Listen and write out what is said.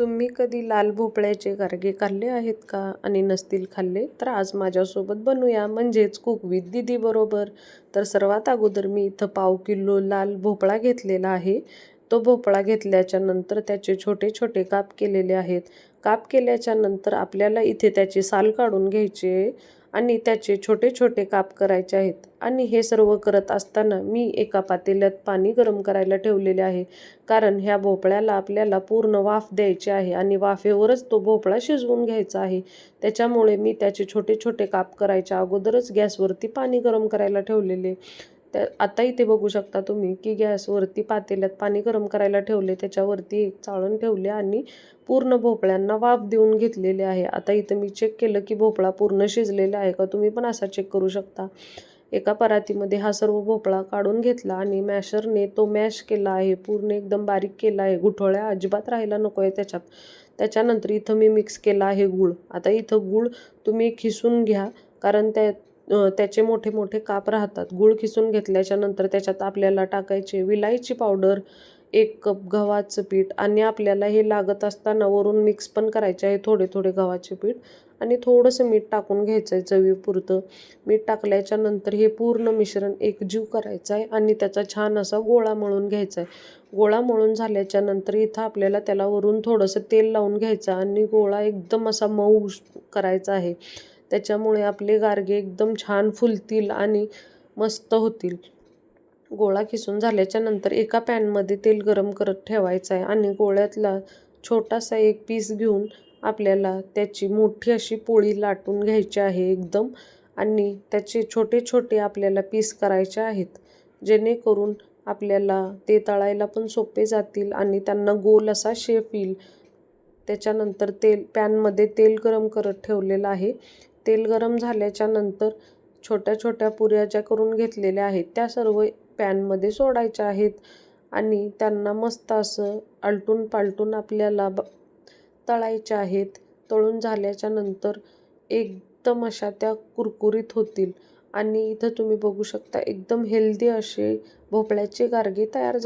तुम्ही कधी लाल भोपळ्याचे गारगे खाल्ले आहेत का? आणि नसतील खाल्ले तर आज माझ्यासोबत बनवूया, म्हणजेच कुक विथ दीदी बरोबर. तर सर्वात अगोदर मी इथं 1/2 किलो लाल भोपळा घेतलेला आहे. तो भोपळा घेतल्याच्या नंतर त्याचे छोटे छोटे काप केलेले आहेत. काप केल्याच्या नंतर आपल्याला इथे त्याची साल काढून घ्यायची आहे आणि त्याचे छोटे छोटे काप करायचे आहेत. आणि हे सर्व करत असताना मी एका पातेल्यात पाणी गरम करायला ठेवलेले आहे, कारण ह्या भोपळ्याला आपल्याला पूर्ण वाफ द्यायची आहे आणि वाफेवरच तो भोपळा शिजवून घ्यायचा आहे. त्याच्यामुळे मी त्याचे छोटे छोटे काप करायच्या अगोदरच गॅसवरती पाणी गरम करायला ठेवलेले. आता इथे बघू शकता तुम्ही की गॅसवरती पातेल्यात पाणी गरम करायला ठेवले, त्याच्यावरती एक चाळण ठेवले आणि पूर्ण भोपळ्यांना वाफ देऊन घेतलेले आहे. आता इथं मी चेक केलं की भोपळा पूर्ण शिजलेला आहे का, तुम्ही पण असा चेक करू शकता. एका परातीमध्ये हा सर्व भोपळा काढून घेतला आणि मॅशरने तो मॅश केला आहे, पूर्ण एकदम बारीक केला आहे. गुठळ्या अजिबात राहायला नको आहे त्याच्यात. त्याच्यानंतर इथं मी मिक्स केला आहे गूळ. आता इथं गूळ तुम्ही खिसून घ्या, कारण त्याचे मोठे मोठे काप राहतात. गूळ खिसून घेतल्याच्या नंतर त्याच्यात आपल्याला टाकायचे विलायची पावडर, 1 कप गव्हाचं पीठ, आणि आपल्याला हे लागत असताना वरून मिक्स पण करायचे आहे थोडे थोडे गव्हाचे पीठ, आणि थोडंसं मीठ टाकून घ्यायचं आहे चवीपुरतं. मीठ टाकल्याच्या नंतर हे पूर्ण मिश्रण एकजीव करायचं आहे आणि त्याचा छान असा गोळा मळून घ्यायचा आहे. गोळा मळून झाल्याच्या नंतर इथं आपल्याला त्याला वरून थोडंसं तेल लावून घ्यायचं आणि गोळा एकदम असा मऊ करायचा आहे. त्याच्यामुळे आपले गारगे एकदम छान फुलतील आणि मस्त होतील. गोळा खिसून झाल्याच्या नंतर एका पॅनमध्ये तेल गरम करत ठेवायचं आहे आणि गोळ्यातला छोटासा एक पीस घेऊन आपल्याला त्याची मोठी अशी पोळी लाटून घ्यायची आहे एकदम, आणि त्याचे छोटे छोटे आपल्याला पीस करायचे आहेत, जेणेकरून आपल्याला ते तळायला पण सोपे जातील आणि त्यांना गोल असा शेप येईल. त्याच्यानंतर पॅनमध्ये तेल गरम करत ठेवलेलं आहे. तेल गरम झाल्याच्या नंतर छोट्या छोट्या पुऱ्या ज्या करून घेतलेल्या आहेत त्या सर्व पॅनमध्ये सोडायच्या आहेत आणि त्यांना मस्त असं आलटून पालटून आपल्याला तळायच्या आहेत. तळून झाल्याच्या नंतर एकदम अशा त्या कुरकुरीत होतील. आणि इथं तुम्ही बघू शकता एकदम हेल्दी असे भोपळ्याचे गारगे तयार